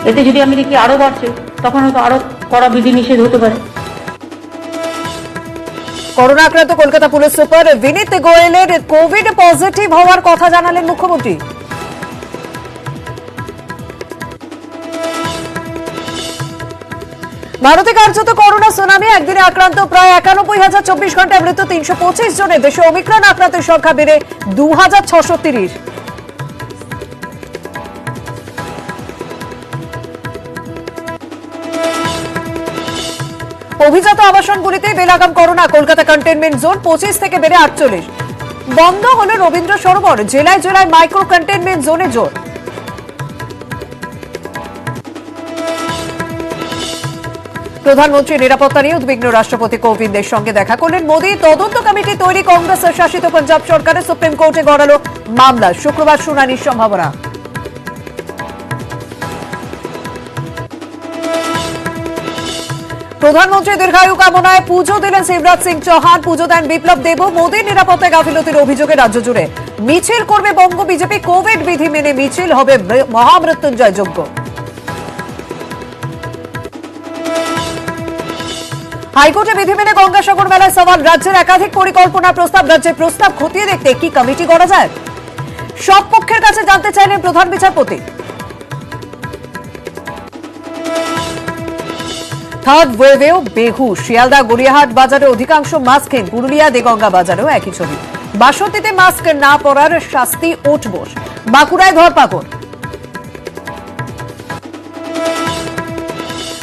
এতে যদি আমি দেখি আরো বাড়ছে, তখন হয়তো আরো কড়া বিধিনিষেধ হতে পারে। করোনা আক্রান্ত কলকাতা পুলিশ সুপার বিনীত গোয়েলের কোভিড পজিটিভ হওয়ার কথা জানালেন মুখ্যমন্ত্রী। ভারতে কার্যত করোনা সুনামি, একদিনে আক্রান্ত প্রায় 91,024 ঘন্টায় মৃত্যু 325 জনের। দেশে ওমিক্রন আক্রান্তের সংখ্যা বেড়ে 2,630। অভিজাত আবাসনগুলিতে বেলাগাম করোনা, কলকাতা কন্টেনমেন্ট জোন 25 থেকে বেড়ে 48। বন্ধ হল রবীন্দ্র সরোবর, জেলায় জেলায় মাইক্রো কন্টেনমেন্ট জোনে জোর। প্রধানমন্ত্রীর নিরাপত্তা নিয়ে উদ্বিগ্ন রাষ্ট্রপতি কোবিন্দের সঙ্গে দেখা করলেন মোদী। তদন্ত কমিটি তৈরি কংগ্রেস শাসিত পাঞ্জাব সরকারের সুপ্রিম কোর্টে গড়ালো মামলা, শুক্রবার শুনানির সম্ভাবনা। প্রধানমন্ত্রী দীর্ঘায়ু কামনায় পুজো দিলেন শিবরাজ সিং চৌহান, পুজো দেন বিপ্লব দেব। মোদীর নিরাপত্তায় গাফিলতির অভিযোগে রাজ্য জুড়ে মিছিল করবে বঙ্গ বিজেপি, কোভিড বিধি মেনে মিছিল হবে মহামৃত্যুঞ্জয় যজ্ঞ। হাইকোর্টে বিধি মেনে গঙ্গাসাগর মেলায় সওয়াল, রাজ্যের একাধিক পরিকল্পনা প্রস্তাব, রাজ্যের প্রস্তাব খতিয়ে দেখতে একটি কমিটি গড়া যায়। সব পক্ষের কাছে জানতে চাইলেন প্রধান বিচারপতি। থার্ড ওয়েভেও বেহুশ, শিয়ালদা গড়িয়াহাট বাজারে অধিকাংশ মাস্কহীন, পুরুলিয়া দেগঙ্গা বাজারেও একই ছবি। বাসন্তীতে মাস্ক না পরার শাস্তি ওঠবোস, বাঁকুড়ায় ধরপাকড়।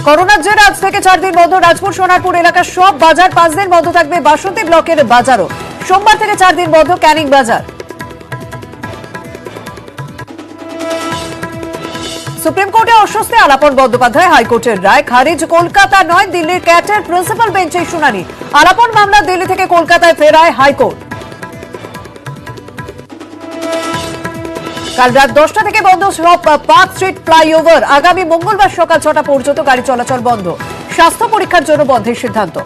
করোনার জেরে আজ থেকে 4 দিন বন্ধ রাজপুর সোনারপুর এলাকার সব বাজার, 5 দিন বন্ধ থাকবে বাসন্তী ব্লকের বাজারও। সোমবার থেকে 4 দিন বন্ধ ক্যানিং বাজার। সুপ্রিম কোর্টে অস্বস্তি, আলাপন বন্দ্যোপাধ্যায়, হাইকোর্টের রায় খারিজ। কলকাতা নয়, দিল্লির ক্যাটের প্রিন্সিপাল বেঞ্চে শুনানি। আলাপন মামলা দিল্লি থেকে কলকাতায় ফেরায় হাইকোর্ট। কাল রাত 10টা থেকে বন্ধ সব পার্ক স্ট্রিট ফ্লাইওভার। আগামী মঙ্গলবার সকাল 6টা পর্যন্ত গাড়ি চলাচল বন্ধ। স্বাস্থ্য পরীক্ষার জন্য বন্ধের সিদ্ধান্ত।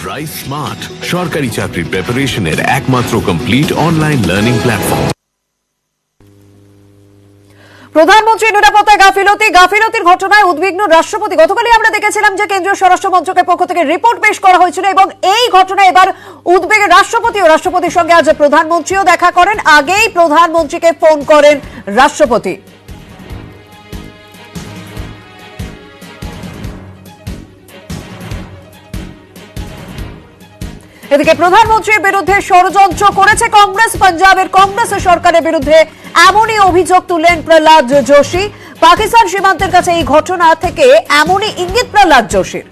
রাইস স্মার্ট, সরকারি চাকরির প্রিপারেশনের একমাত্র কমপ্লিট অনলাইন লার্নিং প্ল্যাটফর্ম। প্রধানমন্ত্রীর নিরাপত্তায় গাফিলতির ঘটনায় উদ্বিগ্ন রাষ্ট্রপতি। গতকালই আমরা দেখেছিলাম যে কেন্দ্রীয় স্বরাষ্ট্র মন্ত্রকের পক্ষ থেকে রিপোর্ট পেশ করা হয়েছিল এবং এই ঘটনায় এবার উদ্বেগে রাষ্ট্রপতির সঙ্গে আজ প্রধানমন্ত্রীও দেখা করেন। আগেই প্রধানমন্ত্রীকে ফোন করেন রাষ্ট্রপতি। এদিকে প্রধানমন্ত্রীর বিরুদ্ধে ষড়যন্ত্র করেছে কংগ্রেস, পাঞ্জাবের কংগ্রেস সরকারের বিরুদ্ধে এমনই অভিযোগ তুললেন প্রহ্লাদ যোশী। পাকিস্তান সীমান্তের কাছে এই ঘটনা থেকে এমনই ইঙ্গিত প্রহ্লাদ যোশীর।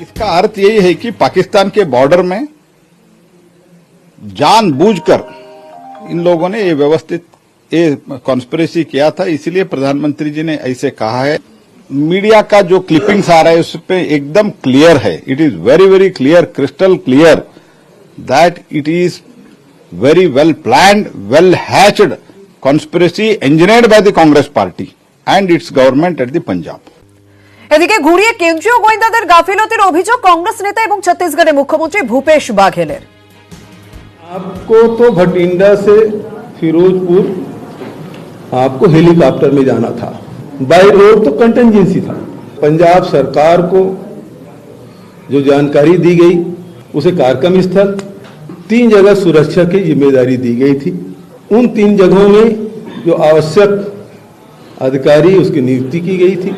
इसका अर्थ यही है कि पाकिस्तान के बॉर्डर में जानबूझकर इन लोगों ने ये व्यवस्थित ये कॉन्स्पिरेसी किया था, इसलिए प्रधानमंत्री जी ने ऐसे कहा है। मीडिया का जो क्लिपिंग्स आ रहा है उस पे एकदम क्लियर है, it is very very clear, crystal clear that it is very well planned, well hatched conspiracy engineered by the Congress party and it's government at the Punjab. এদিকে ঘুরিয়ে কেন্দ্রীয় গোয়েন্দাদের গাফিলতির অভিযোগ কংগ্রেস নেতা এবং ছত্তিশগড়ের মুখ্যমন্ত্রী ভূপেশ বাঘেলের। आपको तो भटिंडा से फिरोजपुर आपको हेलीकॉप्टर में जाना था, बाय रोड तो कंटिजेंसी था। पंजाब सरकार को जो जानकारी दी गई उसे कार्यक्रम स्थल 3 जगह सुरक्षा की जिम्मेदारी दी गई थी। उन 3 जगहों में जो आवश्यक अधिकारी उसकी नियुक्ति की गई थी।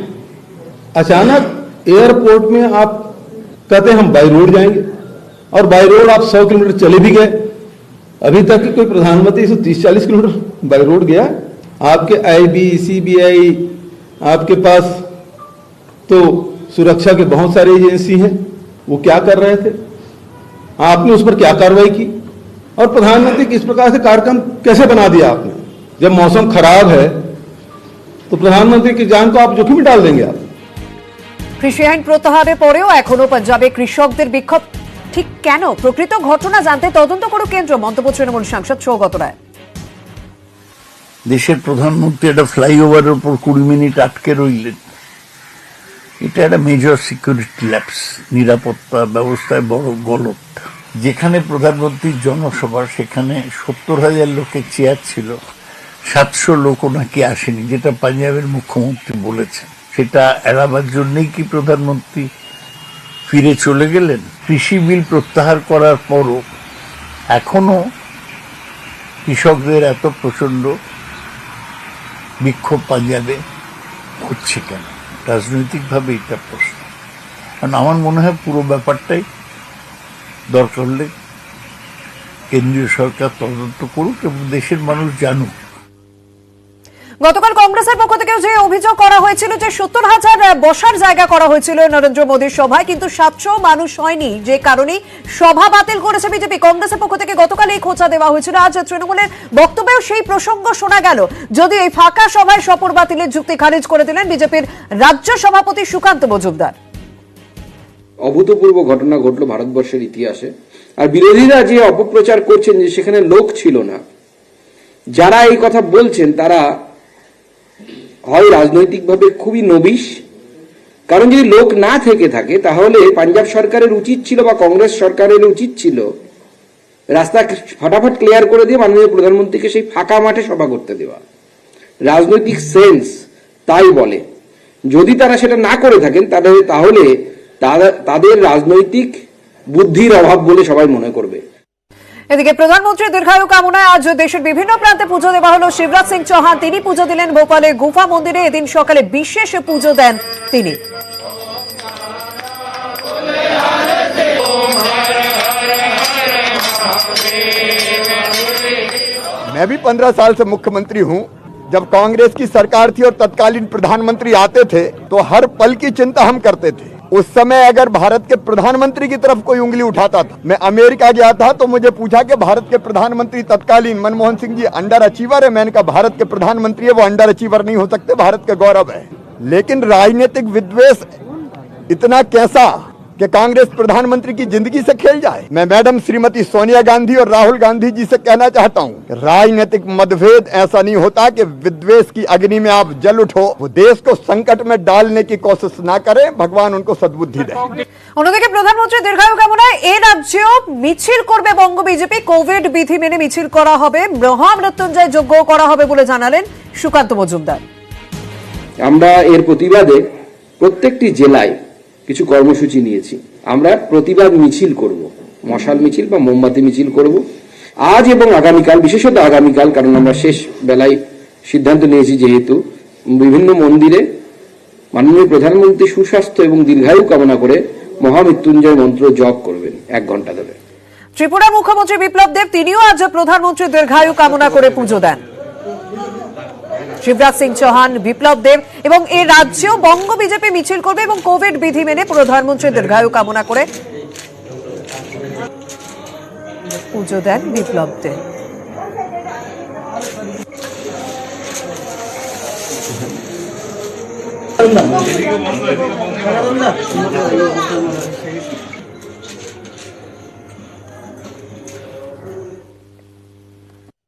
अचानक एयरपोर्ट में आप कहते हम बाय रोड जाएंगे और बाय रोड आप 100 किलोमीटर चले भी गए। अभी तक कोई प्रधानमंत्री 130-40 किलोमीटर बाय रोड गया? आपके आईबी, सीबीआई, आपके पास तो सुरक्षा के बहुत सारे एजेंसी हैं, वो क्या कर रहे थे? आपने उस पर क्या कार्रवाई की? और प्रधानमंत्री किस प्रकार से कार्यक्रम कैसे बना दिया आपने? जब मौसम खराब है तो प्रधानमंत्री की जान को आप जोखिम में डाल देंगे आप। কৃষি আইন প্রত্যাহারের পরেও এখনো পাঞ্জাবে কৃষকদের বিক্ষোভ ঠিক কেন? প্রকৃত ঘটনা জানতে তদন্ত করুক কেন্দ্র, মন্তব্য তৃণমূল সাংসদ সৌগত রায়। দেশের প্রধানমন্ত্রী একটা ফ্লাইওভারের উপর 20 মিনিট আটকে রইলেন, এটা একটা মেজর সিকিউরিটি ল্যাপস, নিরাপত্তা ব্যবস্থায় বড় গলত। যেখানে প্রধানমন্ত্রীর জনসভা সেখানে 70,000 লোকের চেয়ার ছিল, 700 লোকও নাকি আসেনি, যেটা পাঞ্জাবের মুখ্যমন্ত্রী বলেছেন। সেটা এড়াবার জন্যই কি প্রধানমন্ত্রী ফিরে চলে গেলেন? কৃষি বিল প্রত্যাহার করার পরও এখনো কৃষকদের এত প্রচন্ড বিক্ষোভ পাঞ্জাবে হচ্ছে কেন? রাজনৈতিকভাবে এটা প্রশ্ন। কারণ আমার মনে হয় পুরো ব্যাপারটাই দরকার হলে কেন্দ্রীয় সরকার তদন্ত করুক এবং দেশের মানুষ জানুক। গতকাল কংগ্রেসের পক্ষ থেকে যে অভিযোগ করা হয়েছিল যে 70,000 বসার জায়গা করা হয়েছিল নরেন্দ্র মোদীর সভায়, কিন্তু 700 মানুষ হয়নি, যে কারণে সভা বাতিল করেছে বিজেপি। কংগ্রেসের পক্ষ থেকে গতকাল এই খোঁচা দেওয়া হয়েছিল। আজ তৃণমূলের বক্তব্যেও সেই প্রসঙ্গ শোনা গেল, যদি এই ফাঁকা সভায় শপথ বাতিলের যুক্তি খারিজ করে দিলেন বিজেপির রাজ্য সভাপতি সুকান্ত মজুমদার। অভূতপূর্ব ঘটনা ঘটলো ভারতবর্ষের ইতিহাসে। আর বিরোধীরা যে অপপ্রচার করছেন যে সেখানে লোক ছিল না, যারা এই কথা বলছেন তারা হয় রাজনৈতিকভাবে খুবই নবিশ, কারণ যদি লোক না থেকে থাকে তাহলে পাঞ্জাব সরকারের উচিত ছিল বা কংগ্রেস সরকারের উচিত ছিল রাস্তা ফটাফট ক্লিয়ার করে দিয়ে মাননীয় প্রধানমন্ত্রীকে সেই ফাঁকা মাঠে সভা করতে দেওয়া। রাজনৈতিক সেন্স তাই বলে। যদি তারা সেটা না করে থাকেন তাহলে তাদের রাজনৈতিক বুদ্ধির অভাব বলে সবাই মনে করবে। এদিকে প্রধানমন্ত্রীর দীর্ঘায়ু কামনায় আজ দেশের বিভিন্ন প্রান্তে পুজো দেওয়া হলো। শিবরাজ সিং চৌহান তিনি পুজো দিলেন ভোপালে গুফা মন্দিরে। এদিন সকালে বিশেষ পুজো দেন তিনি। मैं भी 15 साल से मुख्यमंत्री हूं। जब कांग्रेस की सरकार थी और तत्कालीन प्रधानमंत्री आते थे तो हर पल की चिंता हम करते थे। उस समय अगर भारत के प्रधानमंत्री की तरफ कोई उंगली उठाता था, मैं अमेरिका गया था तो मुझे पूछा कि भारत के प्रधानमंत्री तत्कालीन मनमोहन सिंह जी अंडर अचीवर है। मैंने कहा भारत के प्रधानमंत्री है, वो अंडर अचीवर नहीं हो सकते, भारत का गौरव है। लेकिन राजनीतिक विद्वेष इतना कैसा कि कांग्रेस प्रधानमंत्री की जिंदगी से खेल जाए। मैं मैडम श्रीमती सोनिया गांधी और राहुल गांधी जी से कहना चाहता हूं, राजनीतिक मतभेद ऐसा नहीं होता कि विद्वेष की अग्नि में आप जल उठो। वो देश को संकट में डालने की कोशिश ना करें, भगवान उनको सद्बुद्धि दे। অন্যদিকে প্রধানমন্ত্রীর দীর্ঘায়ু কামনায় এ রাজ্যেও মিছিল করবে বঙ্গ বিজেপি। কোভিড বিধি মেনে মিছিল করা হবে, মহামৃত্যুঞ্জয় যজ্ঞ করা হবে বলে জানালেন সুকান্ত মজুমদার। আমরা এর প্রতিবাদে প্রত্যেকটি জেলায় কিছু কর্মসূচি নিয়েছি। আমরা প্রতিবাদ মিছিল করব, মশাল মিছিল বা মোমবাতি মিছিল করব আজ এবং আগামীকাল, বিশেষত আগামীকাল, কারণ আমরা শেষ বেলায় সিদ্ধান্ত নিয়েছি যেহেতু বিভিন্ন মন্দিরে মাননীয় প্রধানমন্ত্রী সুস্বাস্থ্য এবং দীর্ঘায়ু কামনা করে মহামৃত্যুঞ্জয় মন্ত্র জপ করবেন 1 ঘন্টা ধরে। ত্রিপুরা মুখ্যমন্ত্রী বিপ্লব দেব তিনিও আজ প্রধানমন্ত্রীর দীর্ঘায়ু কামনা করে পুজো দেন। শিবরাজ সিং চৌহান, বিপ্লব দেব এবং এই রাজ্যেও বঙ্গ বিজেপি মিছিল করবে এবং কোভিড বিধি মেনে প্রধানমন্ত্রীর দীর্ঘায়ু কামনা করে পুজো দেন বিপ্লব দেব।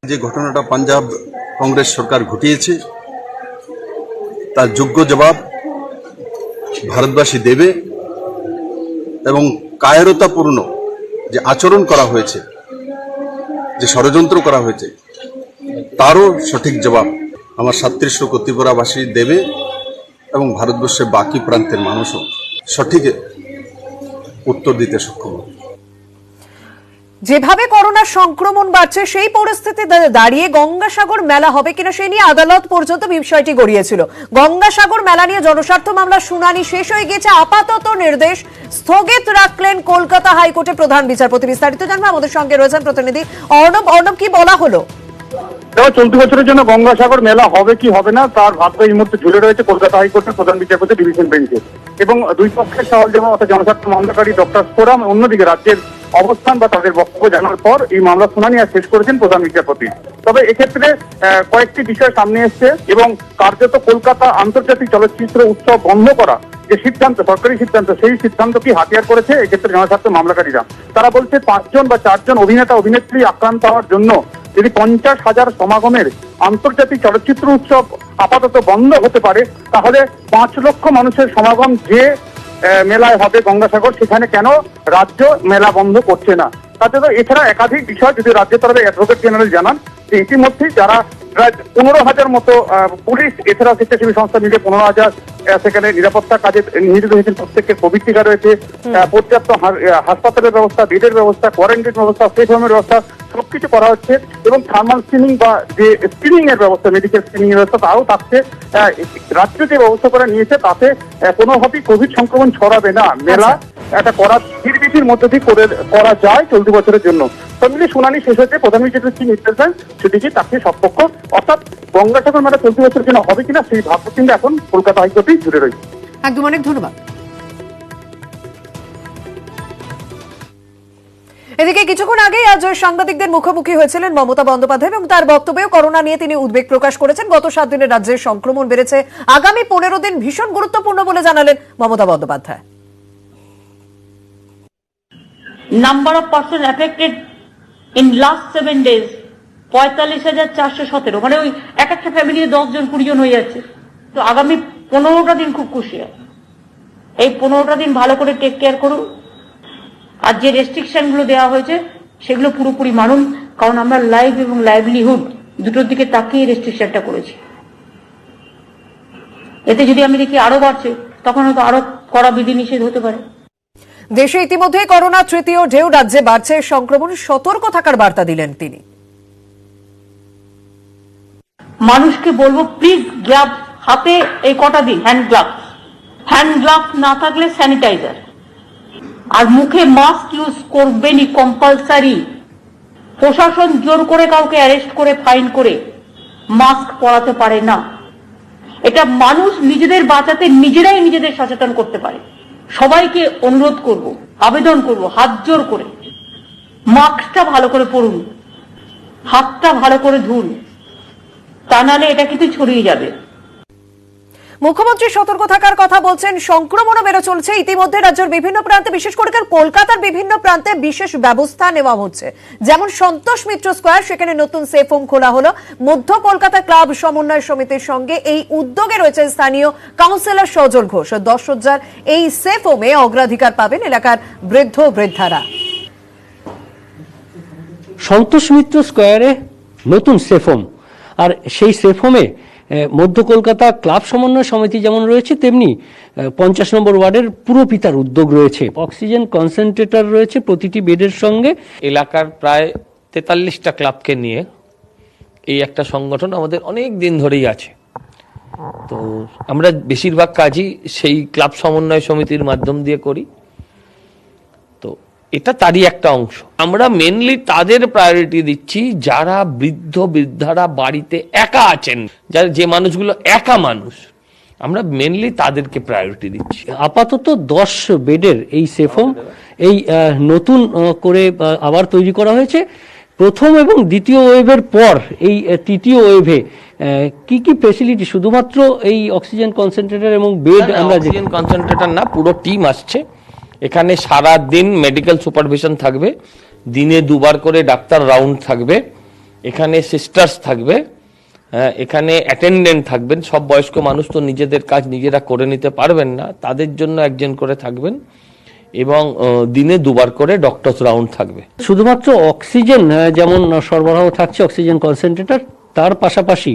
যে ঘটনাটা পাঞ্জাব কংগ্রেস সরকার ঘটিয়েছে তার যোগ্য জবাব ভারতবাসী দেবে এবং কায়রতাপূর্ণ যে আচরণ করা হয়েছে, যে ষড়যন্ত্র করা হয়েছে, তারও সঠিক জবাব আমার 37 কোটি ত্রিপুরাবাসী দেবে এবং ভারতবর্ষের বাকি প্রান্তের মানুষও সঠিক উত্তর দিতে সক্ষম হবে। যেভাবে করোনা সংক্রমণ বাড়ছে সেই পরিস্থিতিতে দাঁড়িয়ে গঙ্গাসাগর মেলা হবে কিনা সেই নিয়ে আদালত পর্যন্ত বিষয়টি গড়িয়েছিল। গঙ্গাসাগর মেলা নিয়ে জনস্বার্থ মামলার শুনানি শেষ হয়ে গেছে, আপাতত নির্দেশ স্থগিত রাখলেন কলকাতা হাইকোর্টের প্রধান বিচারপতি। বিস্তারিত জানবো, আমাদের সঙ্গে রয়েছেন প্রতিনিধি অর্ণব। অর্ণব, কি বলা হলো? চলতি বছরের জন্য গঙ্গাসাগর মেলা হবে কি হবে না তার ভাগ্য এই মুহূর্তে ঝুলে রয়েছে কলকাতা হাইকোর্টের প্রধান বিচারপতি ডিভিশন বেঞ্চে। এবং দুই পক্ষের সওয়াল জবাব অর্থাৎ জনস্বার্থ মামলাকারী ডক্টর ফোরাম, অন্যদিকে রাজ্যের অবস্থান বা তাদের বক্তব্য জানার পর এই মামলা শুনানি আর শেষ করেছেন প্রধান বিচারপতি। তবে এক্ষেত্রে কয়েকটি বিষয় সামনে এসছে এবং কার্যত কলকাতা আন্তর্জাতিক চলচ্চিত্র উৎসব বন্ধ করা যে সিদ্ধান্ত, সরকারি সিদ্ধান্ত, সেই সিদ্ধান্তকে হাতিয়ার করেছে এক্ষেত্রে জনস্বার্থ মামলাকারীরা। তারা বলছে 5 জন বা 4 জন অভিনেতা অভিনেত্রী আক্রান্ত হওয়ার জন্য যদি 50,000 সমাগমের আন্তর্জাতিক চলচ্চিত্র উৎসব আপাতত বন্ধ হতে পারে, তাহলে 5 লক্ষ মানুষের সমাগম যে মেলায় হবে গঙ্গাসাগর, সেখানে কেন রাজ্য মেলা বন্ধ করছে না? তাতে তো এছাড়া একাধিক বিষয় যদি রাজ্যের তরফে অ্যাডভোকেট জেনারেল জানান যে ইতিমধ্যেই যারা প্রায় 15,000 মতো পুলিশ এছাড়া স্বেচ্ছাসেবী সংস্থা মিলে 15,000 সেখানে নিরাপত্তা কাজে নিয়োজিত হয়েছেন। প্রত্যেকের কোভিড টিকা রয়েছে, পর্যাপ্ত হাসপাতালের ব্যবস্থা, বেডের ব্যবস্থা, কোয়ারেন্টাইন ব্যবস্থা, সেফ হোমের ব্যবস্থা সবকিছু করা হচ্ছে এবং থার্মাল স্ক্রিনিং বা যে স্ক্রিনিং এর ব্যবস্থা, মেডিকেল স্ক্রিনিং এর ব্যবস্থা তাও থাকছে। রাজ্য যে ব্যবস্থা করে নিয়েছে তাতে কোনোভাবেই কোভিড সংক্রমণ ছড়াবে না। মেলা একটা করা ধীরবিধির মধ্যে দিয়ে করা যায় চলতি বছরের জন্য। সব মিলিয়ে শুনানি শেষ হয়েছে, প্রধান বিচারপতি কি নির্দেশ দেন সেদিকে তাকে সব পক্ষ, অর্থাৎ গঙ্গাসাগর মেলা চলতি বছরের জন্য হবে কিনা সেই ভাবনা এখন কলকাতা হাইকোর্টেই জুড়ে রয়েছে। একদম, অনেক ধন্যবাদ। এদিকে কিছুক্ষণ আগেই আজ সাংবাদিকদের মুখোমুখি হয়েছিলেন মমতা বন্দ্যোপাধ্যায় এবং তার বক্তব্যে করোনা নিয়ে তিনি উদ্বেগ প্রকাশ করেছেন। গত 7 দিনে রাজ্যের সংক্রমণ বেড়েছে, আগামী 15 দিন ভীষণ গুরুত্বপূর্ণ বলে জানালেন Mamata Bandyopadhyay. Number of person affected in last 7 days 45,417, মানে ওই এক একটা ফ্যামিলি 10 জন 20 জন হয়ে যাচ্ছে। তো আগামী 15টা দিন খুব খুশি হয়, এই 15টা দিন ভালো করে টেক কেয়ার করুন। আর যে রেস্ট্রিকশন গুলো দেওয়া হয়েছে সেগুলো পুরোপুরি মানুন, কারণ আমরা লাইফ এবং লাইভলিহুড দুটোর দিকে তাকিয়ে রেস্ট্রিকশনটা করেছি। এতে যদি আমি দেখি আরো বাড়ছে, তখন হয়তো আরো কড়া বিধিনিষেধ হতে পারে। দেশে ইতিমধ্যে করোনা তৃতীয় ঢেউ, রাজ্যে বাড়ছে সংক্রমণ, সতর্ক থাকার বার্তা দিলেন তিনি। মানুষকে বলবো প্লিজ গ্লাভস হাতে এই কটা দিন, হ্যান্ড গ্লাভস না থাকলে স্যানিটাইজার, আর মুখে মাস্ক ইউজ করবেনই কম্পালসারি। প্রশাসন জোর করে কাউকে অ্যারেস্ট করে ফাইন করে মাস্ক পরাতে পারে না। এটা মানুষ নিজেদের বাঁচাতে নিজেরাই নিজেদের সচেতন করতে পারে। সবাইকে অনুরোধ করব, আবেদন করব, হাত জোর করে মাস্কটা ভালো করে পরুন, হাতটা ভালো করে ধুন, তা নাহলে এটা কিন্তু ছড়িয়ে যাবে। মুখ্যমন্ত্রী সতর্ক থাকার কথা বলছেন, সংক্রমণও বেড়ে চলছে। ইতিমধ্যে রাজ্যের বিভিন্ন প্রান্তে, বিশেষ করে কলকাতার বিভিন্ন প্রান্তে বিশেষ ব্যবস্থা নেওয়া হচ্ছে। যেমন সন্তোষ মিত্র স্কোয়ার, সেখানে নতুন সেফ হোম খোলা হলো। মধ্য কলকাতা ক্লাব সমন্বয় সমিতির সঙ্গে এই উদ্যোগে রয়েছে স্থানীয় কাউন্সিলর সজল ঘোষ। 10 সজ্জার এই সেফ হোমে অগ্রাধিকার পাবেন এলাকার বৃদ্ধ বৃদ্ধারা। সন্তোষ মিত্র স্কোয়ারে নতুন সেফ হোম, আর সেই সেফ হোমে মধ্য কলকাতা ক্লাব সমন্বয় সমিতি যেমন রয়েছে, তেমনি 50 নম্বর ওয়ার্ডের পুরপিতার উদ্যোগ রয়েছে। অক্সিজেন কনসেন্ট্রেটর রয়েছে প্রতিটি বেডের সঙ্গে। এলাকার প্রায় 43টা ক্লাবকে নিয়ে এই একটা সংগঠন আমাদের অনেক দিন ধরেই আছে। তো আমরা বেশিরভাগ কাজই সেই ক্লাব সমন্বয় সমিতির মাধ্যম দিয়ে করি। তো এটা তারই একটা অংশ। আমরা মেনলি তাদের প্রায়োরিটি দিচ্ছি যারা বৃদ্ধ বৃদ্ধারা বাড়িতে একা আছেন, যে মানুষগুলো একা মানুষ, আমরা মেনলি তাদেরকে প্রায়োরিটি দিচ্ছি। আপাতত 10 বেডের এই সেফ হোম এই নতুন করে আবার তৈরি করা হয়েছে। প্রথম এবং দ্বিতীয় ওয়েভের পর এই তৃতীয় ওয়েভে কি কি ফেসিলিটি, শুধুমাত্র এই অক্সিজেন কনসেন্ট্রেটর এবং বেড? আমরা অক্সিজেন কনসেন্ট্রেটর না, পুরো টিম আসছে। এখানে সারা দিন মেডিকেল সুপারভিশন থাকবে, দিনে 2 বার করে ডাক্তার রাউন্ড থাকবে, এখানে সিস্টার্স থাকবে, এখানে অ্যাটেন্ডেন্ট থাকবেন। সব বয়স্ক মানুষ তো নিজেদের কাজ নিজেরা করে নিতে পারবেন না, তাদের জন্য একজন করে থাকবেন, এবং দিনে 2 বার করে ডক্টরস রাউন্ড থাকবে। শুধুমাত্র অক্সিজেন যেমন সরবরাহ থাকছে, অক্সিজেন কনসেন্ট্রেটর, তার পাশাপাশি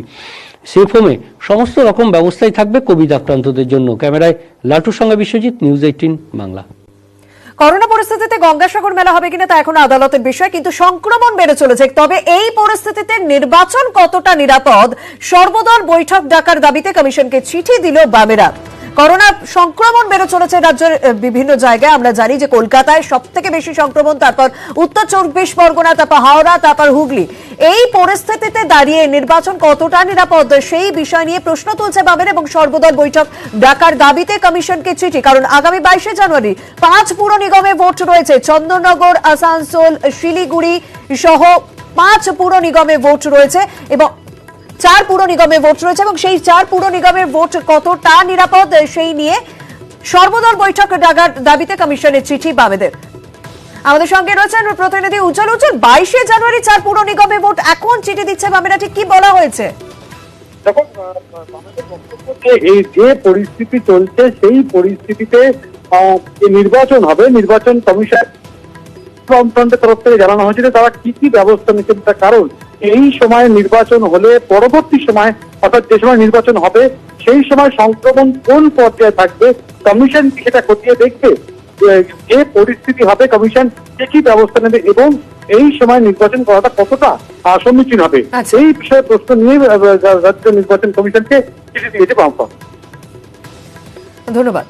সেফ হোমে সমস্ত রকম ব্যবস্থাই থাকবে কোভিড আক্রান্তদের জন্য। ক্যামেরায় লাটুর সঙ্গে বিশ্বজিৎ, নিউজ 18 বাংলা। করোনা পরিস্থিতিতে গঙ্গাসাগর মেলা হবে কিনা তা এখন আদালতের বিষয়, কিন্তু সংক্রমণ বেড়ে চলেছে। তবে এই পরিস্থিতিতে নির্বাচন কতটা নিরাপদ, সর্বদল বৈঠক ডাকার দাবিতে কমিশনকে চিঠি দিল বামেরা। করোনা সংক্রমণ বেড়ে চলেছে রাজ্যের বিভিন্ন জায়গায়। আমরা জানি যে কলকাতায় সব থেকে বেশি সংক্রমণ, তারপর উত্তর 24 পরগনা, তারপর হাওড়া, তারপর হুগলি। এই পরিস্থিতিতে দাঁড়িয়ে নির্বাচন কতটা নিরাপদ সেই বিষয় নিয়ে প্রশ্ন তুলছে বামের, এবং সর্বদল বৈঠক ডাকার দাবিতে কমিশনকে চিঠি। কারণ আগামী 22 জানুয়ারি 5 পুর নিগমে ভোট রয়েছে। চন্দননগর, আসানসোল, শিলিগুড়ি সহ 5 পুর নিগমে ভোট রয়েছে এবং 4 পুর নিগমে ভোট রয়েছে, এবং সেই 4 পুর নিগমের ভোট কতটা নিরাপদ সেই নিয়ে সর্বদল বৈঠক ডাকার দাবিতে কমিশনের চিঠি বামেদের। আমাদের সঙ্গে রয়েছেন প্রতিনিধি উজ্জ্বল। 22শে জানুয়ারি 4 পুর নিগমে ভোট, এখন চিঠি দিচ্ছে বামেরা, ঠিক কি বলা হয়েছে? দেখো, আমাদের বক্তব্য যে এই যে পরিস্থিতি চলছে সেই পরিস্থিতিতে নির্বাচন হবে, নির্বাচন কমিশন ফ্রন্টের তরফ থেকে জানানো হয়েছে যে তারা কি কি ব্যবস্থা নিচ্ছেন। তার কারণ এই সময় নির্বাচন হলে পরবর্তী সময়, অর্থাৎ যে সময় নির্বাচন হবে সেই সময় সংক্রমণ কোন পর্যায়ে থাকবে, কমিশন সেটা খতিয়ে দেখবে। যে পরিস্থিতি হবে কমিশন কি কি ব্যবস্থা নেবে এবং এই সময় নির্বাচন করাটা কতটা সমীচীন হবে, এই বিষয়ে প্রশ্ন নিয়ে রাজ্য নির্বাচন কমিশনকে চিঠি দিয়েছে বামফ্রন্ট। ধন্যবাদ।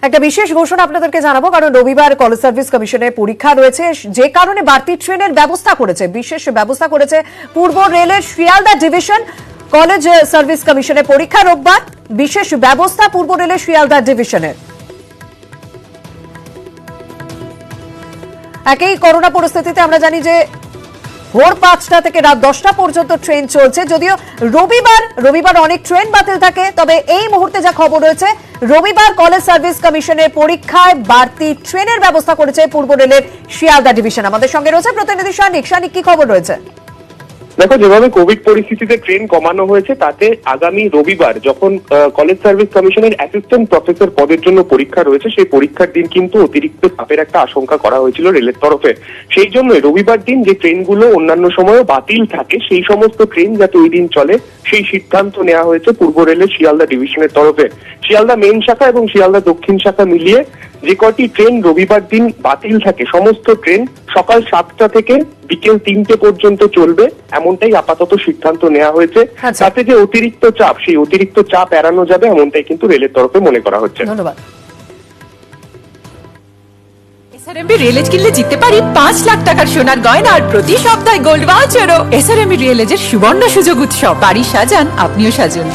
একটা বিশেষ ঘোষণা আপনাদেরকে জানাবো, কারণ রবিবার কলেজ সার্ভিস কমিশনের পরীক্ষা রয়েছে, যে কারণে বাড়তি ট্রেনের ব্যবস্থা করেছে, বিশেষ ব্যবস্থা করেছে পূর্ব রেলের শিয়ালদা ডিভিশন। কলেজ সার্ভিস কমিশনের পরীক্ষা রোববার, বিশেষ ব্যবস্থা পূর্ব রেলের শিয়ালদা ডিভিশনের। একই করোনা পরিস্থিতিতে আমরা জানি যে ভোর 5টা থেকে রাত 10টা পর্যন্ত ট্রেন চলছে। যদিও রবিবার অনেক ট্রেন বাতিল থাকে, তবে এই মুহূর্তে যা খবর রয়েছে, রবিবার কলেজ সার্ভিস কমিশনের পরীক্ষায় বাড়তি ট্রেনের ব্যবস্থা করেছে পূর্ব রেলের শিয়ালদা ডিভিশন। আমাদের সঙ্গে রয়েছে প্রতিনিধি শানিক। কি খবর রয়েছে? দেখো, যেভাবে কোভিড পরিস্থিতিতে ট্রেন কমানো হয়েছে তাতে আগামী রবিবার যখন কলেজ সার্ভিস কমিশনের অ্যাসিস্ট্যান্ট প্রফেসর পদের জন্য পরীক্ষা রয়েছে, সেই পরীক্ষার দিন কিন্তু অতিরিক্ত চাপের একটা আশঙ্কা করা হয়েছিল রেলের তরফে। সেই জন্য রবিবার দিন যে ট্রেনগুলো অন্যান্য সময়ও বাতিল থাকে, সেই সমস্ত ট্রেন যাতে ওই দিন চলে সেই সিদ্ধান্ত নেওয়া হয়েছে পূর্ব রেলের শিয়ালদা ডিভিশনের তরফে। শিয়ালদা মেইন শাখা এবং শিয়ালদা দক্ষিণ শাখা মিলিয়ে যে কটি ট্রেন রবিবার দিন বাতিল থাকে, সমস্ত ট্রেন সকাল 7টা থেকে বিকেল 3টে পর্যন্ত চলবে, এমনটাই আপাতত সিদ্ধান্ত নেওয়া হয়েছে। তাতে যে অতিরিক্ত চাপ, সেই অতিরিক্ত চাপ এড়ানো যাবে এমনটাই কিন্তু রেলের তরফে মনে করা হচ্ছে। ধন্যবাদ। এসআরএমবি রিয়েলেজ কিনলে জিততে পারি 5 লাখ টাকার সোনার গয়না আর প্রতি সপ্তাহে গোল্ড ভাউচারও। এসআরএমবি রিয়েলেজের সুবর্ণ সুযোগ উৎসব, বাড়ি সাজান, আপনিও সাজুন।